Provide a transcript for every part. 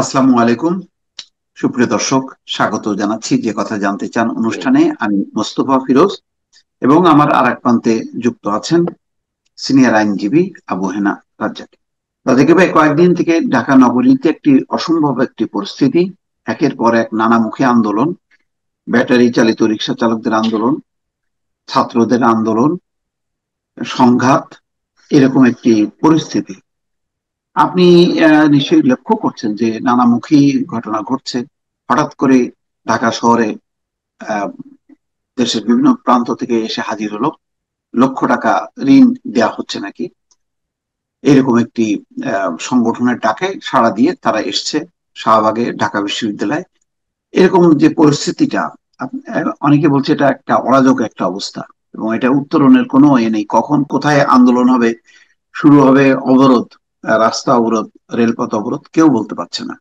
আসসালামু আলাইকুম। সুপ্রিয় দর্শক, স্বাগত জানাচ্ছি যে কথা জানতে চান অনুষ্ঠানে। আমি মোস্তফা ফিরোজ এবং আমার আর এক প্রান্তে যুক্ত আছেন সিনিয়র আইনজীবী আবু হেনা রাজ্জাক। তাদেরকে ভাই, কয়েকদিন থেকে ঢাকা নগরীতে একটি অসম্ভব একটি পরিস্থিতি, একের পর এক নানামুখী আন্দোলন, ব্যাটারি চালিত রিক্সা চালকদের আন্দোলন, ছাত্রদের আন্দোলন, সংঘাত, এরকম একটি পরিস্থিতি আপনি নিশ্চয়ই লক্ষ্য করছেন যে নানামুখী ঘটনা ঘটছে। হঠাৎ করে ঢাকা শহরে আহ, দেশের বিভিন্ন প্রান্ত থেকে এসে হাজির হলো লক্ষ টাকা ঋণ দেয়া হচ্ছে নাকি, এরকম একটি সংগঠনের ডাকে সাড়া দিয়ে তারা এসছে শাহবাগে ঢাকা বিশ্ববিদ্যালয়। এরকম যে পরিস্থিতিটা, অনেকে বলছে এটা একটা অরাজক একটা অবস্থা এবং এটা উত্তরণের কোনো এ নেই। কখন কোথায় আন্দোলন হবে, শুরু হবে অবরোধ, রাস্তা অবরোধ, রেলপথ অবরোধ, কেউ বলতে পারছে না।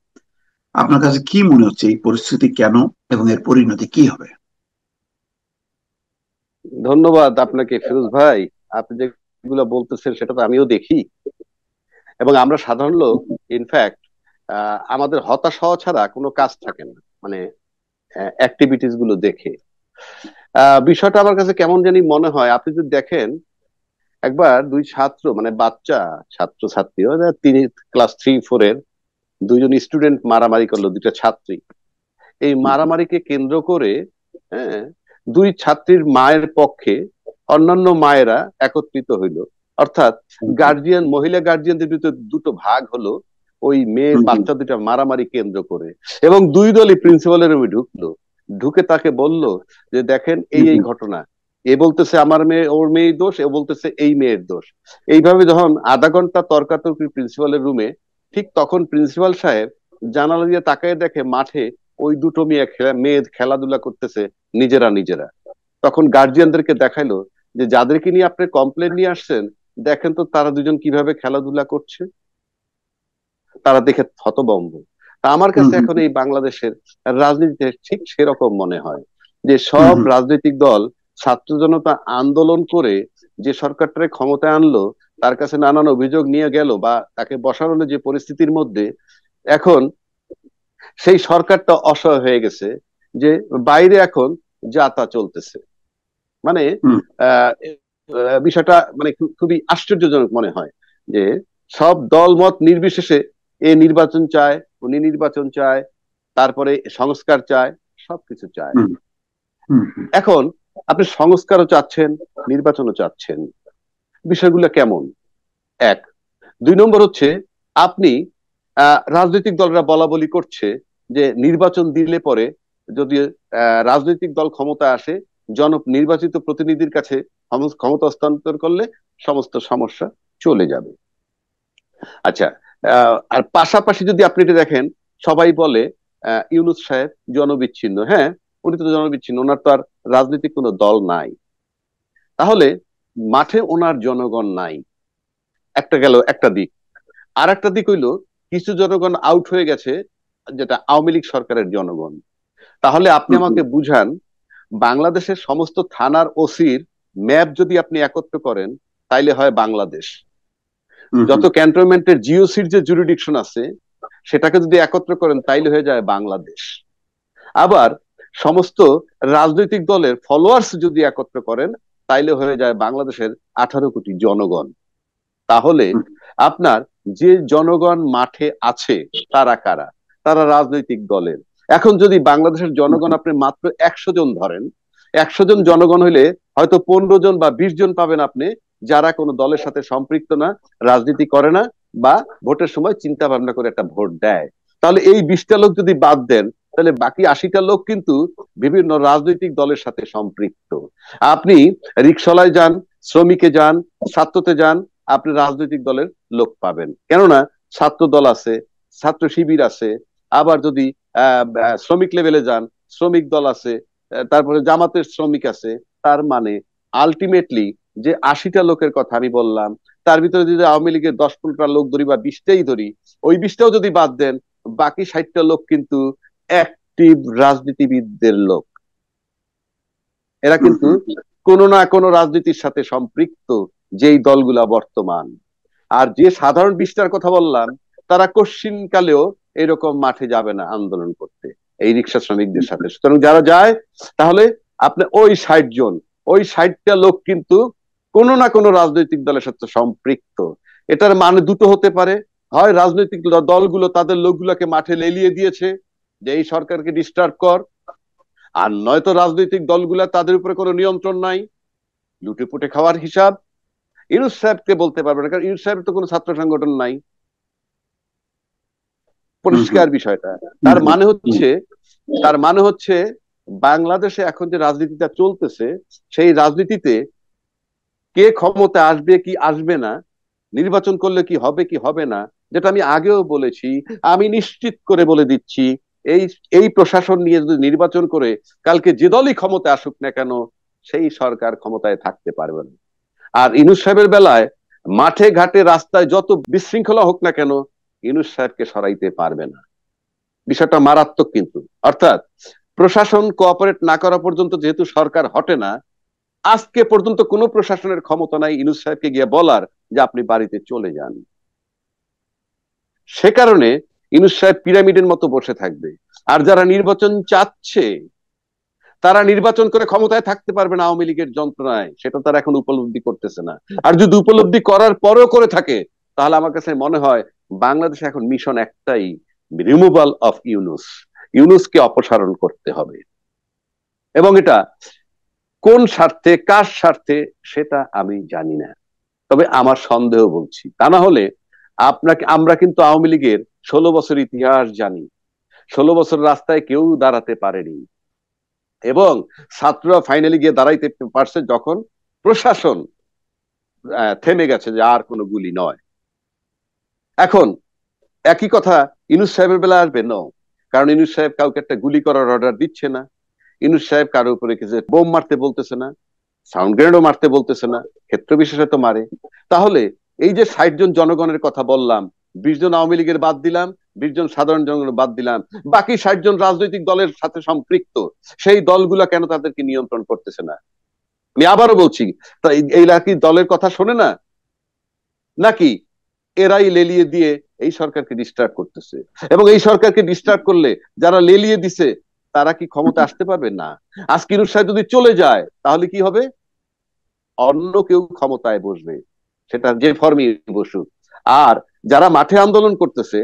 আপনার কাছে কি মনে হচ্ছে এই পরিস্থিতি কেন এবং এর পরিণতি কি হবে? ধন্যবাদ আপনাকে ফিরোজ ভাই। আপনি যেগুলো বলতেছেন সেটা তো আমিও দেখি, এবং আমরা সাধারণ লোক ইনফ্যাক্ট আমাদের হতাশ হওয়া ছাড়া কোনো কাজ থাকে না। মানে অ্যাক্টিভিটিস গুলো দেখে বিষয়টা আমার কাছে কেমন জানি মনে হয়। আপনি যদি দেখেন, একবার দুই ছাত্র, মানে বাচ্চা ছাত্র ছাত্রী, ওরা তিনি ক্লাস 3-4 এর দুইজন স্টুডেন্ট মারামারি করলো, দুইটা ছাত্রী। এই মারামারিকে কেন্দ্র করে হ্যাঁ, দুই ছাত্রীর মায়ের পক্ষে অন্যান্য মায়েরা একত্রিত হইলো। অর্থাৎ গার্জিয়ান, মহিলা গার্জিয়ানদের ভিতরে দুটো ভাগ হলো ওই মেয়ে হুম, হুম, বাচ্চা দুইটা মারামারি কেন্দ্র করে। এবং দুই দলই প্রিন্সিপালের রুমে ঢুকলো, ঢুকে তাকে বলল যে দেখেন এই হুম, এই হুম, ঘটনা। এ বলতেছে আমার মেয়ে, ওর মেয়ের দোষ, এ বলতেছে এই মেয়ের দোষ। এইভাবে যখন আধা ঘন্টা তর্কাতর্কি প্রিন্সিপালের রুমে, ঠিক তখন প্রিন্সিপাল সাহেব জানালা দিয়ে তাকায় দেখে মাঠে ওই দুটো মেয়ে খেলাধুলা করতেছে নিজেরা নিজেরা। তখন গার্জিয়ানদেরকে দেখাইলো যে যাদেরকে নিয়ে আপনি কমপ্লেন নিয়ে আসছেন, দেখেন তো তারা দুজন কিভাবে খেলাধুলা করছে। তারা দেখে হতভম্ব। তা আমার হুম, কাছে হুম, এখন এই বাংলাদেশের রাজনীতিতে ঠিক সেরকম মনে হয় যে হুম, সব হুম, রাজনৈতিক দল ছাত্র জনতা আন্দোলন করে যে সরকারটাকে ক্ষমতায় আনলো, তার কাছে নানান অভিযোগ নিয়ে গেল বা তাকে বসানো যে পরিস্থিতির মধ্যে এখন সেই সরকারটা অসহায় হয়ে গেছে, যে বাইরে এখন যা তা চলতেছে। মানে হুম, আহ বিষয়টা মানে খুবই আশ্চর্যজনক মনে হয় যে সব দল মত নির্বিশেষে এ নির্বাচন চায়, উনি নির্বাচন চায়, তারপরে সংস্কার চায়, সবকিছু চায়। হুম, হুম, হুম, এখন আপনি সংস্কারও চাচ্ছেন, নির্বাচনও চাচ্ছেন, বিষয়গুলো কেমন? এক। দুই নম্বর হচ্ছে, আপনি রাজনৈতিক দলরা বলা বলি করছে যে নির্বাচন দিলে পরে যদি রাজনৈতিক দল ক্ষমতায় আসে, নির্বাচিত প্রতিনিধির কাছে ক্ষমতা হস্তান্তর করলে সমস্ত সমস্যা চলে যাবে। আচ্ছা, আর পাশাপাশি যদি আপনি এটা দেখেন, সবাই বলে ইউনূস সাহেব জনবিচ্ছিন্ন। হ্যাঁ, উনি তো জনবিচ্ছিন্ন, ওনার তো আর রাজনৈতিক কোনো দল নাই। তাহলে মাঠে ওনার জনগণ নাই, একটা গেল একটা দিক। আর একটা দিক হইলো কিছু জনগণ আউট হয়ে গেছে, যেটা আওয়ামী লীগ সরকারের জনগণ। তাহলে আপনি হুম, আমাকে বুঝান, বাংলাদেশের সমস্ত থানার ওসির ম্যাপ যদি আপনি একত্র করেন, তাইলে হয় বাংলাদেশ। হুম, যত হুম, ক্যান্টনমেন্টের জিওসির যে জুরিডিকশন আছে, সেটাকে যদি একত্র করেন তাইলে হয়ে যায় বাংলাদেশ। আবার সমস্ত রাজনৈতিক দলের ফলোয়ার্স যদি একত্র করেন, তাইলে হয়ে যায় বাংলাদেশের 18 কোটি জনগণ। তাহলে হুম, আপনার যে জনগণ মাঠে আছে তারা কারা? তারা রাজনৈতিক দলের। এখন যদি বাংলাদেশের জনগণ আপনি মাত্র 100 জন ধরেন, 100 জন জনগণ হইলে হয়তো 15 জন বা 20 জন পাবেন আপনি, যারা কোনো দলের সাথে সম্পৃক্ত না, রাজনীতি করে না, বা ভোটের সময় চিন্তা ভাবনা করে একটা ভোট দেয়। তাহলে এই 20টা লোক যদি বাদ দেন, তাহলে বাকি 80টা লোক কিন্তু বিভিন্ন রাজনৈতিক দলের সাথে সম্পৃক্ত। আপনি রিকশায় যান, শ্রমিকে যান, ছাত্রতে যান, আপনি রাজনৈতিক দলের লোক পাবেন। কেননা ছাত্র দল আছে, ছাত্র শিবির আছে। আবার যদি শ্রমিক লেভেলে যান, শ্রমিক দল আছে, তারপরে জামাতের শ্রমিক আছে। তার মানে আলটিমেটলি যে 80টা লোকের কথা আমি বললাম, তার ভিতরে যদি আওয়ামী লীগের 10-15টা লোক ধরি বা 20টাই ধরি, ওই 20টাও যদি বাদ দেন, বাকি 60টা লোক কিন্তু অ্যাক্টিভ রাজনীতিবিদদের লোক। এরা হুম, কিন্তু হুম, কোনো না কোনো রাজনীতির সাথে সম্পৃক্ত, যেই দলগুলা বর্তমান। আর যে সাধারণ 20টার কথা বললাম, তারা কশ্চিন কালেও এরকম মাঠে যাবে না আন্দোলন করতে এই রিক্সা শ্রমিকদের সাথে। সুতরাং যারা যায়, তাহলে আপনি ওই 60 জন, ওই 60টা লোক কিন্তু কোনো না কোনো রাজনৈতিক দলের সাথে সম্পৃক্ত। এটার মানে দুটো হতে পারে, হয় রাজনৈতিক দলগুলো তাদের লোকগুলোকে মাঠে লেলিয়ে দিয়েছে যে এই সরকারকে ডিস্টার্ব কর, আর নয়তো রাজনৈতিক দলগুলা তাদের উপরে কোনো নিয়ন্ত্রণ নাই, লুটে পুটে খাওয়ার হিসাব। ইউনূস সাহেবকে বলতে পারবে না, কারণ ইউনূস সাহেবের তো কোনো ছাত্র সংগঠন নাই। হুম হুম পরিষ্কার বিষয়টা। হুম হুম হুম তার মানে হচ্ছে বাংলাদেশে এখন যে রাজনীতিটা চলতেছে, সেই রাজনীতিতে কে ক্ষমতা আসবে কি আসবে না, নির্বাচন করলে কি হবে কি হবে না, যেটা আমি আগেও বলেছি, আমি নিশ্চিত করে বলে দিচ্ছি, এই এই প্রশাসন নিয়ে যদি নির্বাচন করে কালকে যে দলই ক্ষমতা আসুক না কেন, সেই সরকার ক্ষমতায় থাকতে পারবে না। আর ইউনূস সাহেবের বেলায় মাঠে ঘাটে রাস্তায় যত বিশৃঙ্খলা হোক না কেন, ইউনূস সাহেবকে সরাইতে পারবে না। বিষয়টা মারাত্মক কিন্তু। অর্থাৎ প্রশাসন কোঅপারেট না করা পর্যন্ত যেহেতু সরকার হটে না, আজকে পর্যন্ত কোনো প্রশাসনের ক্ষমতা নাই ইউনূস সাহেবকে গিয়ে বলার যে আপনি বাড়িতে চলে যান। সে কারণে ইউনূস সাহেব পিরামিডের মতো বসে থাকবে। আর যারা নির্বাচন চাচ্ছে তারা নির্বাচন করে ক্ষমতায় থাকতে পারবে না আওয়ামী লীগের যন্ত্রণায়, সেটা তারা এখন উপলব্ধি করতেছে না। আর যদি উপলব্ধি করার পরেও করে থাকে, তাহলে আমার কাছে মনে হয় বাংলাদেশে এখন মিশন একটাই, রিমুভাল অফ ইউনূস। ইউনূসকে অপসারণ করতে হবে। এবং এটা কোন স্বার্থে, কার স্বার্থে, সেটা আমি জানি না, তবে আমার সন্দেহ বলছি। তা না হলে আমরা কিন্তু আওয়ামী লীগের 16 বছর ইতিহাস জানি। 16 বছর রাস্তায় কেউ দাঁড়াতে পারেনি, এবং ছাত্ররা ফাইনালি গিয়ে দাঁড়াইতে পারছে যখন প্রশাসন থেমে গেছে, যে আর কোনো গুলি নয়। এখন একই কথা ইউনূস সাহেবের বেলা আসবে? নো, কারণ ইউনূস সাহেব কাউকে একটা গুলি করার অর্ডার দিচ্ছে না। ইউনূস সাহেব কারো উপরে কিছু বোম মারতে বলতেছে না, সাউন্ড গ্রেনেডও মারতে বলতেছে না, ক্ষেত্র বিশেষে তো মারে। তাহলে এই যে 60 জন জনগণের কথা বললাম, 20 জন আওয়ামী লীগের বাদ দিলাম, 20 জন সাধারণ জনগণের বাদ দিলাম, বাকি 60 জন রাজনৈতিক দলের সাথে সম্পৃক্ত, সেই দলগুলা কেন তাদেরকে নিয়ন্ত্রণ করতেছে না? আমি আবারও বলছি, এইরা কি দলের কথা শোনে না, নাকি এরাই লেলিয়ে দিয়ে এই সরকারকে ডিস্টার্ব করতেছে? এবং এই সরকারকে ডিস্টার্ব করলে যারা লেলিয়ে দিছে তারা কি ক্ষমতা আসতে পারবে না? আজকে ইউনূস সাহেব যদি চলে যায় তাহলে কি হবে? অন্য কেউ ক্ষমতায় বসবে, সেটা যে ফর্মে বসুক। আর যারা মাঠে আন্দোলন করতেছে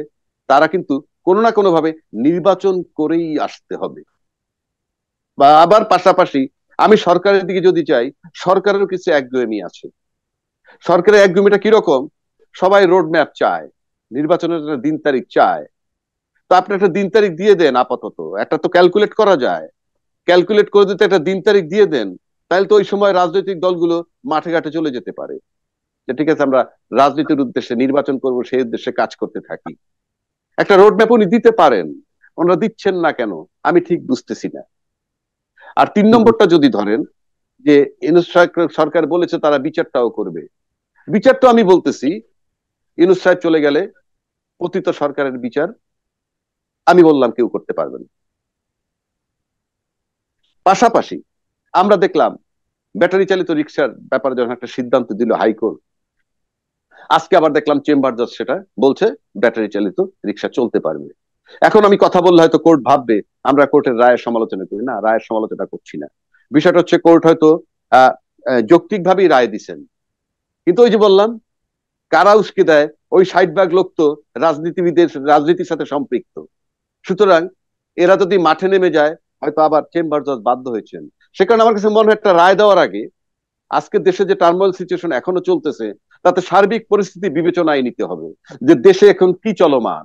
তারা কিন্তু কোনো না কোনো ভাবে নির্বাচন করেই আসতে হবে। বা আবার পাশাপাশি আমি সরকারের দিকে যদি যাই, সরকারেরও কিছু একগুঁয়েমি আছে। সরকারের একগুঁয়েমিটা কিরকম? সবাই রোড ম্যাপ চায়, নির্বাচনের একটা দিন তারিখ চায়। তো আপনি একটা দিন তারিখ দিয়ে দেন, আপাতত একটা তো ক্যালকুলেট করা যায়, ক্যালকুলেট করে দিতে একটা দিন তারিখ দিয়ে দেন, তাহলে তো ওই সময় রাজনৈতিক দলগুলো মাঠে ঘাটে চলে যেতে পারে, যে ঠিক আছে আমরা রাজনীতির উদ্দেশ্যে নির্বাচন করব, সেই উদ্দেশ্যে কাজ করতে থাকি। একটা রোড ম্যাপ উনি দিতে পারেন, ওনারা দিচ্ছেন না কেন আমি ঠিক বুঝতেছি না। আর 3 নম্বরটা যদি ধরেন, যে ইউনূস সরকার বলেছে তারা বিচারটাও করবে। বিচার তো আমি বলতেছি, ইউনূস সাহেব চলে গেলে পতিত সরকারের বিচার আমি বললাম কেউ করতে পারবেন। পাশাপাশি আমরা দেখলাম ব্যাটারি চালিত রিক্সার ব্যাপারে যখন একটা সিদ্ধান্ত দিল হাইকোর্ট, আজকে আবার দেখলাম চেম্বার জাজ সেটা বলছে ব্যাটারি চালিত রিক্সা চলতে পারবে। এখন আমি কথা বললে হয়তো কোর্ট ভাববে আমরা কোর্টের রায়ের সমালোচনা করি, না, রায়ের সমালোচনা করছি না। বিষয়টা হচ্ছে কোর্ট হয়তো আহ যৌক্তিকভাবেই রায় দিচ্ছেন, কিন্তু ওই যে বললাম, কারা উস্কে দেয়? ওই 60 ভাগ লোক তো রাজনীতির সাথে সম্পৃক্ত। সুতরাং এরা যদি মাঠে নেমে যায়, হয়তো আবার চেম্বার জাজ বাধ্য হয়েছেন। সে কারণে আমার কাছে মনে হয় একটা রায় দেওয়ার আগে আজকে দেশে যে টার্মোয়াল সিচুয়েশন এখনো চলতেছে, তাতে সার্বিক পরিস্থিতি বিবেচনায় নিতে হবে যে দেশে এখন কি চলমান।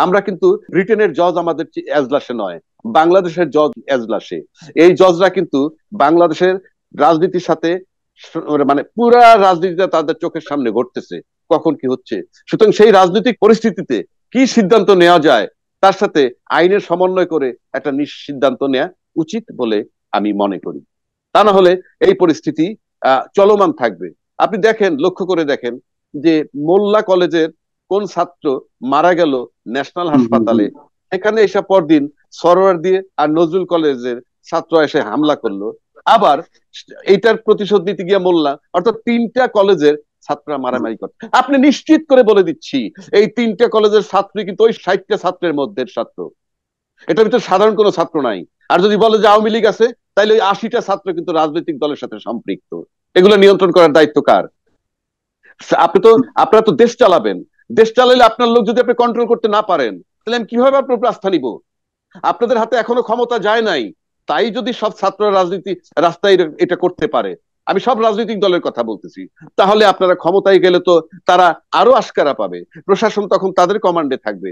আমরা কিন্তু ব্রিটেনের জজ আমাদের এজলাসে নয়, বাংলাদেশের জজ এজলাসে। এই জজরা কিন্তু বাংলাদেশের রাজনীতির সাথে মানে পুরা রাজনীতিটা তাদের চোখের সামনে ঘটতেছে, কখন কি হচ্ছে। সুতরাং সেই রাজনৈতিক পরিস্থিতিতে কি সিদ্ধান্ত নেওয়া যায়, তার সাথে আইনের সমন্বয় করে একটা সিদ্ধান্ত নেওয়া উচিত বলে আমি মনে করি। তা না হলে এই পরিস্থিতি চলমান থাকবে। আপনি দেখেন, লক্ষ্য করে দেখেন যে মোল্লা কলেজের কোন ছাত্র মারা গেল ন্যাশনাল হুম হুম হুম হাসপাতালে, এখানে এসে পরদিন সরোয়ার দিয়ে আর নজরুল কলেজের ছাত্র এসে হামলা করলো। আবার এটার প্রতিশোধ নিতে গিয়ে মোল্লা, অর্থাৎ 3টা কলেজের ছাত্ররা মারামারি করে। আপনি নিশ্চিত করে বলে দিচ্ছি, এই 3টে কলেজের ছাত্র কিন্তু ওই 60টা ছাত্রের মধ্যে ছাত্র, এটার ভিতরে সাধারণ কোনো ছাত্র নাই। আর যদি বলে যে আওয়ামী লীগ আছে, তাহলে ওই 80টা ছাত্র কিন্তু রাজনৈতিক দলের সাথে সম্পৃক্ত। এগুলো নিয়ন্ত্রণ করার দায়িত্ব কার? আপনারা তো দেশ চালাবেন, দেশ চালাইলে আপনার লোক যদি আপনি কন্ট্রোল করতে না পারেন, তাহলে আমি কিভাবে আপনার উপর আস্থা নিব? আপনাদের হাতে এখনো ক্ষমতা যায় নাই, তাই যদি সব ছাত্র রাজনীতি রাস্তায় এটা করতে পারে, আমি সব রাজনৈতিক দলের কথা বলতেছি, তাহলে আপনারা ক্ষমতায় গেলে তো তারা আরো আশকারা পাবে, প্রশাসন তখন তাদের কমান্ডে থাকবে।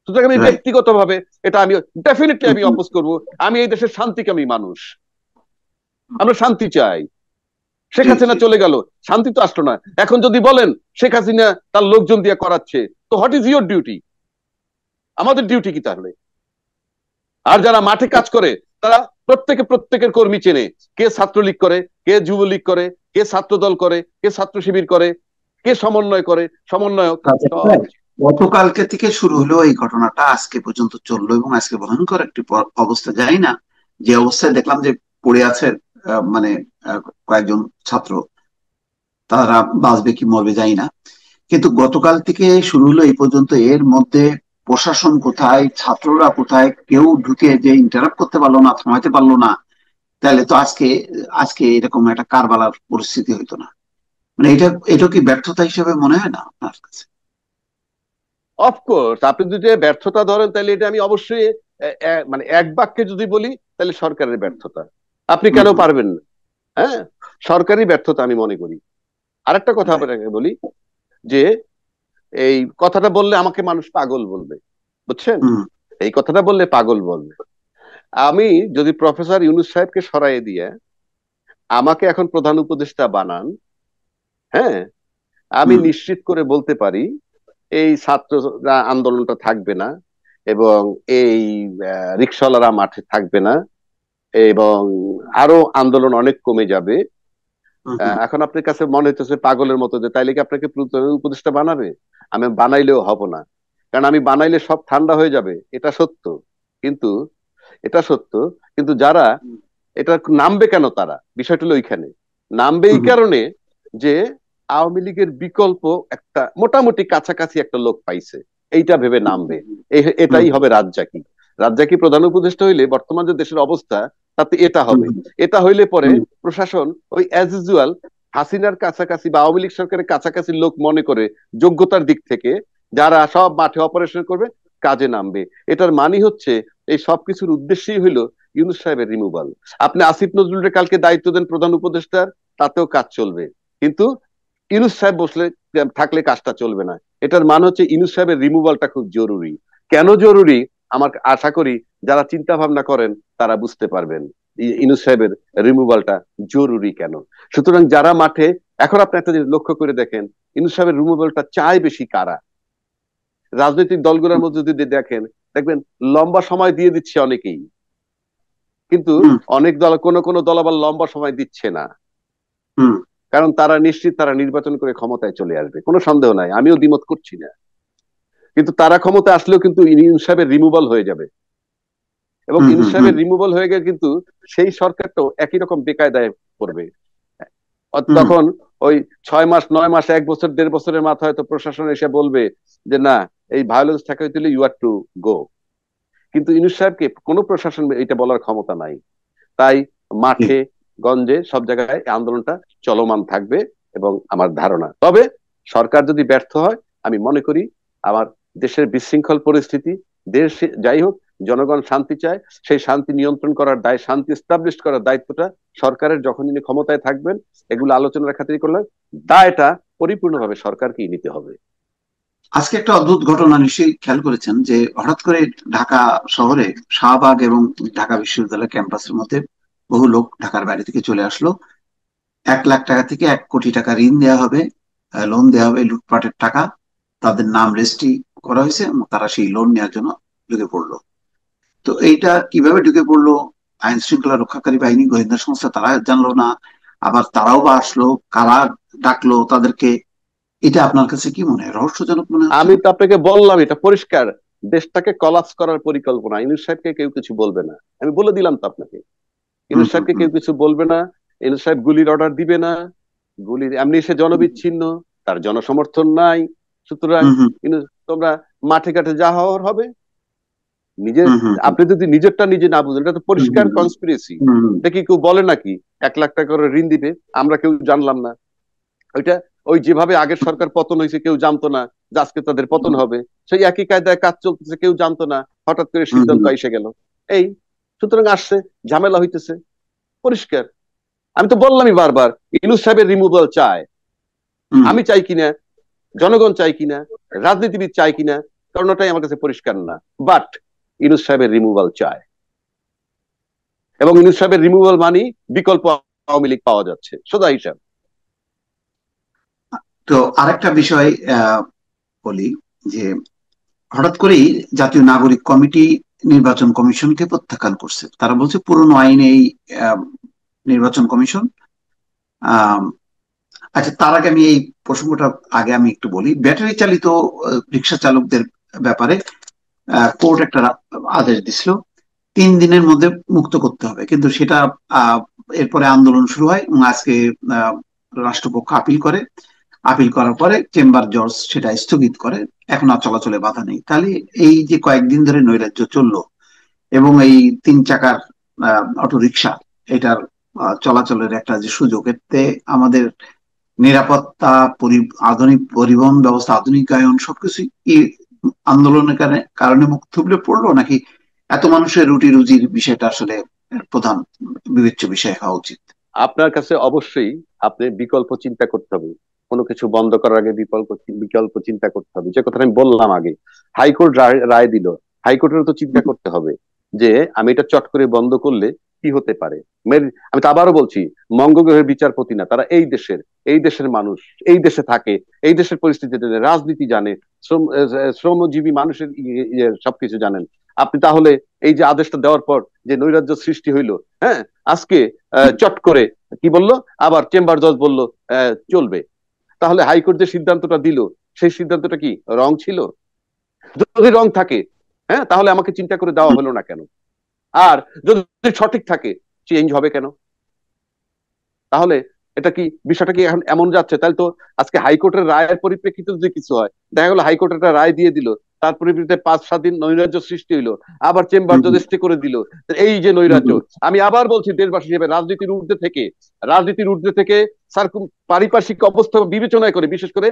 সুতরাং আমি ব্যক্তিগতভাবে এটা আমি ডেফিনেটলি আমি অপোজ করব। আমি এই দেশের শান্তিকামী মানুষ, আমরা শান্তি চাই। শেখ হাসিনা চলে গেল, শান্তি তো আসলো না। এখন যদি বলেন শেখ হাসিনা তার লোকজন দিয়ে করাচ্ছে, তো হোয়াট ইজ ইউর ডিউটি? আমাদের ডিউটি কি তাহলে? আর যারা মাঠে কাজ করে তারা প্রত্যেকের কর্মী চেনে, কে ছাত্রলীগ করে, কে যুবলীগ করে, কে ছাত্র দল করে, কে ছাত্র শিবির করে, কে সমন্বয় করে, সমন্বয়ক। গতকালকে থেকে শুরু হলো এই ঘটনাটা, আজকে পর্যন্ত চললো এবং আজকে ভয়ঙ্কর একটি অবস্থা। যাই না যে অবস্থায় দেখলাম যে পড়ে আছে মানে কয়েকজন ছাত্র, তারা বাঁচবে কি মরবে জানি না। কিন্তু গতকাল থেকে শুরু হলো এই পর্যন্ত, এর মধ্যে প্রশাসন কোথায়, ছাত্ররা কোথায়, কেউ ঢুকে যে ইন্টারাপ্ট করতে পারলো না, থামাতে পারলো না, তাহলে তো আজকে আজকে এরকম একটা কারবালার পরিস্থিতি হইতো না। মানে এটা কি ব্যর্থতা হিসেবে মনে হয় না আপনার কাছে? অফকোর্স, আপনি যদি ব্যর্থতা ধরেন তাহলে এটা আমি অবশ্যই মানে এক বাক্যে যদি বলি তাহলে সরকারের ব্যর্থতা। আপনি কেন পারবেন না? হ্যাঁ, সরকারি ব্যর্থতা আমি মনে করি। আরেকটা কথা আপনাকে বলি, যে এই কথাটা বললে আমাকে মানুষ পাগল বলবে, বুঝছেন? এই কথাটা বললে পাগল বলবে। আমি যদি প্রফেসর ইউনূস সাহেবকে সরাইয়ে দিয়ে আমাকে এখন প্রধান উপদেষ্টা বানান, হ্যাঁ, আমি নিশ্চিত করে বলতে পারি এই ছাত্ররা আন্দোলনটা থাকবে না, এবং এই রিকশাওয়ালারা মাঠে থাকবে না, এবং আরো আন্দোলন অনেক কমে যাবে। এখন আপনার কাছে মনে হচ্ছে পাগলের মতো, যে তাইলে কি আপনাকে উপদেষ্টা বানাবে? আমি বানাইলেও হব না, কারণ আমি বানাইলে সব ঠান্ডা হয়ে যাবে, এটা সত্য। কিন্তু এটা সত্য, কিন্তু যারা এটা নামবে কেন, তারা বিষয়টা হলো ওইখানে নামবে এই কারণে যে আওয়ামী লীগের বিকল্প একটা মোটামুটি কাছাকাছি একটা লোক পাইছে, এইটা ভেবে নামবে। এটাই হবে রাজ্জাকি। রাজ্জাকি প্রধান উপদেষ্টা হইলে বর্তমান যে দেশের অবস্থা, তাতে এটা হবে। এটা হইলে পরে প্রশাসন ওই অ্যাজ ইউজুয়াল হাসিনার কাছাকাছি বা আওয়ামী লীগ সরকারের কাছাকাছি লোক মনে করে যোগ্যতার দিক থেকে যারা সব মাঠে অপারেশন করবে, কাজে নামবে। এটার মানে হচ্ছে এই সবকিছুর উদ্দেশ্যই হইলো ইউনূস সাহেবের রিমুভাল। আপনি আসিফ নজরুলের কালকে দায়িত্ব দেন প্রধান উপদেষ্টার, তাতেও কাজ চলবে, কিন্তু ইউনূস সাহেব বসলে থাকলে কাজটা চলবে না। এটার মানে হচ্ছে ইউনূস সাহেবের রিমুভালটা খুব জরুরি। কেন জরুরি? আমার আশা করি যারা চিন্তা ভাবনা করেন তারা বুঝতে পারবেন ইউনূস সাহেবের রিমুভালটা জরুরি কেন। সুতরাং যারা মাঠে, এখন আপনি একটা জিনিস লক্ষ্য করে দেখেন, ইউনূস সাহেবের রিমুভালটা চায় বেশি কারা? রাজনৈতিক দলগুলোর মধ্যে যদি দেখেন, দেখবেন লম্বা সময় দিয়ে দিচ্ছে অনেকেই, কিন্তু অনেক দল, কোন দল আবার লম্বা সময় দিচ্ছে না, কারণ তারা নিশ্চিত তারা নির্বাচন করে ক্ষমতায় চলে আসবে, কোনো সন্দেহ নাই, আমিও দ্বিমত করছি না। কিন্তু তারা ক্ষমতায় আসলেও কিন্তু ইউনূস সাহেবের রিমুভাল হয়ে যাবে, এবং ইউনূস সাহেবের রিমুভাল হয়ে গেলে কিন্তু সেই সরকারটাও একই রকম বেকায়দায় পড়বে। তখন ওই 6 মাস 9 মাস 1 বছর 1.5 বছরের মাথায় হয়তো প্রশাসন এসে বলবে যে না, এই ভায়োলেন্স ঠেকাইতে হলে ইউ আর টু গো। কিন্তু ইউনূস সাহেবকে কোনো প্রশাসন এটা বলার ক্ষমতা নাই। তাই মাঠে গঞ্জে সব জায়গায় আন্দোলনটা চলমান থাকবে, এবং আমার ধারণা, তবে সরকার যদি ব্যর্থ হয়, আমি মনে করি আমার দেশের বিশৃঙ্খল পরিস্থিতি, দেশ যাই হোক, জনগণ শান্তি চায়, সেই শান্তি নিয়ন্ত্রণ করার দায়, শান্তি এস্টাবলিশ করার দায়িত্বটা সরকারের, যখন তিনি ক্ষমতায় থাকবেন, এগুলো আলোচনার খাতির করলে দায়টা পরিপূর্ণভাবে সরকারকেই নিতে হবে। আজকে একটা অদ্ভুত ঘটনা নিশ্চয়ই খেয়াল করেছেন, যে হঠাৎ করে ঢাকা শহরে শাহবাগ এবং ঢাকা বিশ্ববিদ্যালয় ক্যাম্পাসের মধ্যে বহু লোক ঢাকার বাইরে থেকে চলে আসলো। 1 লাখ টাকা থেকে 1 কোটি টাকা ঋণ দেওয়া হবে, লোন দেওয়া হবে, লুটপাটের টাকা, তাদের নাম রেজিস্ট্রি করা হয়েছে এবং তারা সেই লোন নেওয়ার জন্য ঢুকে পড়লো। তো এইটা কিভাবে ঢুকে পড়লো, আইন শৃঙ্খলা রক্ষাকারী বাহিনী, গোয়েন্দা সংস্থা, তারা জানলো না, আবার তারাও বা আসলো, কারা ডাকলো তাদেরকে, এটা আপনার কাছে কি মনে হয়, রহস্যজনক মনে হচ্ছে আমি না? তো আপনাকে বললাম, এটা পরিষ্কার দেশটাকে কলাপস করার পরিকল্পনা। ইউনূস সাহেবকে কেউ কিছু বলবে না, আমি বলে দিলাম তো আপনাকে। ইউনূস সাহেবকে কেউ কিছু বলবে না, ইউনূস সাহেব গুলির অর্ডার দিবে না, গুলির এমনি সে জনবিচ্ছিন্ন, তার জনসমর্থন নাই। সুতরাং হুম হুম কিন্তু তোমরা মাঠে ঘাটে যা হওয়ার হবে। নিজের হুম হুম আপনি যদি নিজেরটা নিজে না বুঝেন, এটা তো হুম পরিষ্কার হুম কনস্পিরেসি। হুম হুম এটা কি কেউ বলে নাকি 1 লাখ টাকা করে ঋণ দিবে, আমরা কেউ জানলাম না? ওইটা ওই যেভাবে আগের সরকার পতন হয়েছে কেউ জানতো না যে আজকে তাদের পতন হবে, সেই একই কায়দায় কাজ চলতেছে, কেউ জানতো না, হঠাৎ করে হুম সিদ্ধান্ত হুম এসে গেল। এই সুতরাং আসছে, ঝামেলা হইতেছে, পরিষ্কার। আমি তো বললামই বারবার, ইউনূস সাহেবের রিমুভাল চায়। হুম আমি চাই কিনা, জনগণ চাই কিনা, রাজনীতিবিদ চাই কিনা, কারণটাই আমার কাছে পরিষ্কার না। বাট ইউনূস সাহেবের রিমুভাল চায়, এবং ইউনূস সাহেবের রিমুভাল মানি বিকল্প আওয়ামী লীগ পাওয়া যাচ্ছে, সোজা হিসাব। তো আরেকটা বিষয় বলি যে হঠাৎ করেই জাতীয় নাগরিক কমিটি নির্বাচন কমিশনকে প্রত্যাখ্যান করছে। তারা বলছে পুরনো আইনে এই আহ, নির্বাচন কমিশন। আহ, আচ্ছা, তার আগে আমি এই প্রসঙ্গটা আগে আমি একটু বলি। ব্যাটারি চালিত রিক্সা চালকদের ব্যাপারে কোর্ট একটা আদেশ দিছিল 3 দিনের মধ্যে মুক্ত করতে হবে, কিন্তু সেটা আহ, এরপরে আন্দোলন শুরু হয় এবং আজকে আহ, রাষ্ট্রপক্ষ আপিল করে। আপিল করার পরে চেম্বার জজ সেটা স্থগিত করে। এখন আর চলাচলে বাধা নেই। তাহলে এই যে কয়েকদিন ধরে নৈরাজ্য চললো এবং এই 3 চাকার অটো রিক্সা এটার চলাচলের একটা যে সুযোগ, এতে আমাদের নিরাপত্তা, আধুনিক পরিবহন ব্যবস্থা, আধুনিকায়ন সবকিছু কি আন্দোলনের কারণে কারণে মুখ থুবড়ে পড়লো, নাকি এত মানুষের রুটি রুজির বিষয়টা আসলে প্রধান বিবেচ্য বিষয় হওয়া উচিত? আপনার কাছে অবশ্যই আপনি বিকল্প চিন্তা করতে হবে। কোনো কিছু বন্ধ করার আগে বিকল্প বিকল্প চিন্তা করতে হবে, যে কথাটা আমি বললাম আগে। হাইকোর্ট রায় রায় দিল, হাইকোর্টেরও তো চিন্তা করতে হবে যে আমি এটা চট করে বন্ধ করলে কি হতে পারে। আমি তো আবারও বলছি, মঙ্গগ্রহের বিচারপতি না তারা, এই দেশের মানুষ, এই দেশে থাকে, এই দেশের পরিস্থিতি জানে, রাজনীতি জানে, শ্রমজীবী মানুষের সবকিছু জানেন। আপনি তাহলে এই যে আদেশটা দেওয়ার পর যে নৈরাজ্য সৃষ্টি হইলো, হ্যাঁ, আজকে চট করে কি বললো, আবার চেম্বার জজ বলল চলবে। তাহলে হাইকোর্ট যে সিদ্ধান্তটা দিল, সেই সিদ্ধান্তটা কি রং ছিল? যদি রং থাকে, হ্যাঁ, তাহলে আমাকে চিন্তা করে দেওয়া হলো না কেন? আর যদি সঠিক থাকে, চেঞ্জ হবে কেন? তাহলে এটা কি, বিষয়টা কি এখন এমন যাচ্ছে? তাহলে তো আজকে হাইকোর্টের রায়ের পরিপ্রেক্ষিতে যদি কিছু হয়, দেখা গেলো হাইকোর্ট একটা রায় দিয়ে দিল, তার পরিপ্রেক্ষিতে 5-7 দিন নৈরাজ্য সৃষ্টি হইলো, আবার চেম্বার হুম জজ স্টে করে দিল। এই যে হুম নৈরাজ্য, হুম আমি আবার বলছি দেশবাসী হিসেবে, রাজনীতির ঊর্ধ্বে থেকে স্যার, পারিপার্শ্বিক অবস্থা বিবেচনায় করে, বিশেষ করে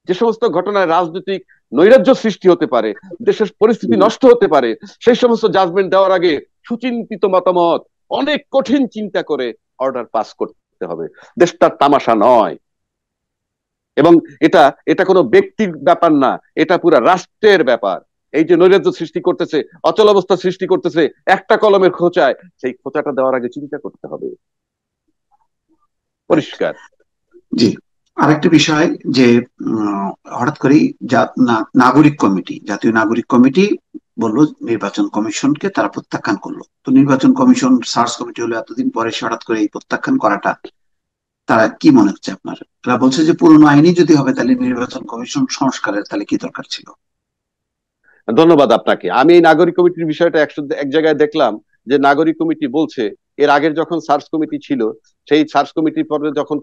যে সমস্ত ঘটনায় রাজনৈতিক নৈরাজ্য সৃষ্টি হতে পারে, দেশের পরিস্থিতি হুম নষ্ট হতে পারে, সেই সমস্ত জাজমেন্ট দেওয়ার আগে সুচিন্তিত মতামত, অনেক কঠিন চিন্তা করে অর্ডার পাস করতে হবে। দেশটার তামাশা নয়। এবং এটা এটা কোনো ব্যক্তির ব্যাপার না, এটা পুরা রাষ্ট্রের ব্যাপার। এই যে নৈরাজ্য সৃষ্টি করতেছে, অচল অবস্থা সৃষ্টি করতেছে একটা কলমের খোঁচায়, সেই খোঁচাটা দেওয়ার আগে চিন্তা করতে হবে, রাইট। পরিষ্কার। জি। আরেকটা বিষয় যে উম, হঠাৎ করেই নাগরিক কমিটি, জাতীয় নাগরিক কমিটি বললো নির্বাচন কমিশনকে তারা প্রত্যাখ্যান করলো। তো নির্বাচন কমিশন সার্চ কমিটি হলো এতদিন পরে, সে হঠাৎ করে এই প্রত্যাখ্যান করাটা তারা কি মনে হচ্ছে আপনার? তারা বলছে যে পুরনো আইনই যদি হবে তাহলে নির্বাচন কমিশন সংস্কারের তাহলে কি দরকার ছিল? ধন্যবাদ আপনাকে। আমি এই নাগরিক কমিটির বিষয়টা এক জায়গায় দেখলাম যে নাগরিক কমিটি বলছে, এর আগের যখন সার্চ কমিটি ছিল, সেই সার্চ কমিটির পরে যখন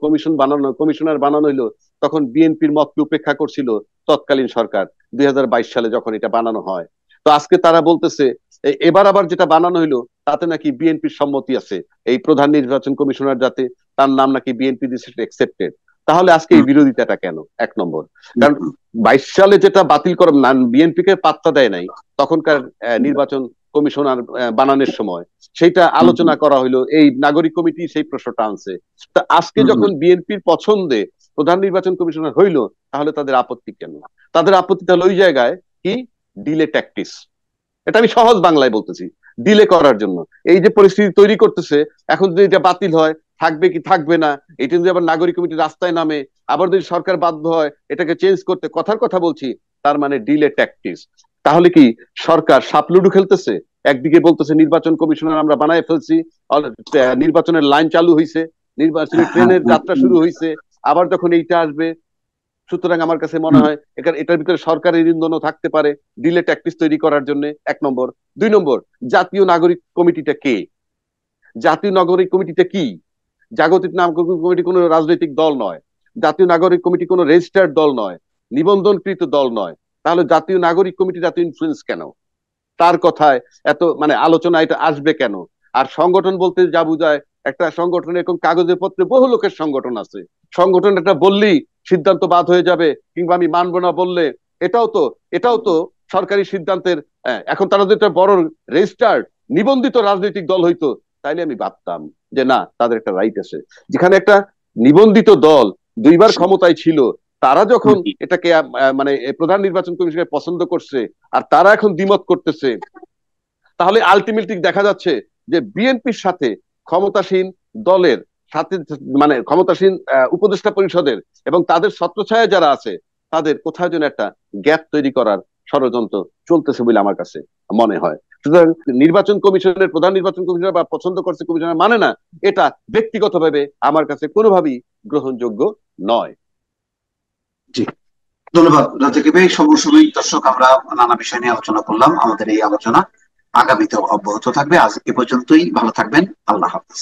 কমিশনার বানানো হইলো, তখন বিএনপির মতকে উপেক্ষা করছিল তৎকালীন সরকার, 2022 সালে যখন এটা বানানো হয়। তো আজকে তারা বলতেছে এবার আবার যেটা বানানো হইলো তাতে নাকি বিএনপির সম্মতি আছে, এই প্রধান নির্বাচন কমিশনার যাতে, তার নাম নাকি বিএনপি দিছে একসেপ্টেড। তাহলে আজকে এই হুম বিরোধিতাটা কেন? 1 নম্বর। হুম কারণ 22 সালে যেটা বাতিল করা, বিএনপি কে পাত্তা দেয় নাই তখনকার নির্বাচন কমিশনার বানানোর সময়, সেইটা হুম আলোচনা করা হইলো, এই নাগরিক কমিটি সেই প্রশ্নটা আনছে। তা আজকে হুম হুম যখন বিএনপির পছন্দে প্রধান নির্বাচন কমিশনার হইলো, তাহলে তাদের আপত্তি কেন? তাদের আপত্তিটা হলো ওই জায়গায় কি, ডিলে ট্যাকটিস। এটা আমি সহজ বাংলায় বলতেছি, ডিলে করার জন্য এই যে পরিস্থিতি তৈরি করতেছে। এখন যদি এটা বাতিল হয়, থাকবে কি থাকবে না, এটা যদি আবার নাগরিক কমিটি রাস্তায় নামে, আবার যদি সরকার বাধ্য হয় এটাকে চেঞ্জ করতে, কথার কথা বলছি, তার মানে ডিলে ট্যাকটিস। তাহলে কি সরকার সাপলুডু খেলতেছে? একদিকে বলতেছে নির্বাচন কমিশনার আমরা বানায় ফেলছি, নির্বাচনের লাইন চালু হয়েছে, নির্বাচনের হ্যাঁ ট্রেনের হ্যাঁ যাত্রা শুরু হয়েছে, আবার যখন এইটা আসবে, সুতরাং আমার কাছে মনে হুম হয় এটার ভিতরে সরকারের ইন্ধনও থাকতে পারে ডিলে ট্যাকটিস তৈরি করার জন্য। 1 নম্বর। 2 নম্বর, জাতীয় নাগরিক কমিটিটা কে? জাতীয় নাগরিক কমিটিটা কি? জাগতিক নাগরিক কমিটি কোনো রাজনৈতিক দল নয়। জাতীয় নাগরিক কমিটি কোনো রেজিস্টার্ড দল নয়, নিবন্ধনকৃত দল নয়, তাহলে জাতীয় নাগরিক কমিটির এত ইনফ্লুয়েন্স কেন? তার কথায় এত মানে আলোচনা এটা আসবে কেন? আর সংগঠন বলতে যা বুঝায়, একটা সংগঠন এরকম কাগজে পত্রে বহু লোকের সংগঠন আছে, সংগঠন একটা বললেই সিদ্ধান্ত বাদ হয়ে যাবে, কিংবা আমি মানবো না বললে এটাও তো সরকারি সিদ্ধান্তের। এখন তারা যদি একটা বড় রেজিস্টার্ড নিবন্ধিত রাজনৈতিক দল হইতো, তাইলে আমি ভাবতাম যে না, তাদের একটা রাইট আছে। যেখানে একটা নিবন্ধিত দল দুইবার ক্ষমতায় ছিল, তারা যখন এটাকে মানে প্রধান নির্বাচন কমিশনকে পছন্দ করছে, আর তারা এখন দ্বিমত করতেছে, তাহলে আলটিমেটলি দেখা যাচ্ছে যে বিএনপির সাথে ক্ষমতাসীন দলের সাথে, মানে ক্ষমতাসীন উপদেষ্টা পরিষদের এবং তাদের ছত্রছায়া যারা আছে, তাদের কোথায় যেন একটা গ্যাপ তৈরি করার ষড়যন্ত্র চলতেছে বলে আমার কাছে মনে হয়। সুতরাং নির্বাচন কমিশনের, প্রধান নির্বাচন কমিশনার বা পছন্দ করছে কমিশনার মানে না, এটা ব্যক্তিগতভাবে আমার কাছে কোনোভাবেই গ্রহণযোগ্য নয়। জি, ধন্যবাদ রাজাকি ভাই। সমসাময়িক দর্শক, আমরা নানা বিষয় নিয়ে আলোচনা করলাম। আমাদের এই আলোচনা আগামীতেও অব্যাহত থাকবে। আজ এ পর্যন্তই। ভালো থাকবেন। আল্লাহ হাফেজ।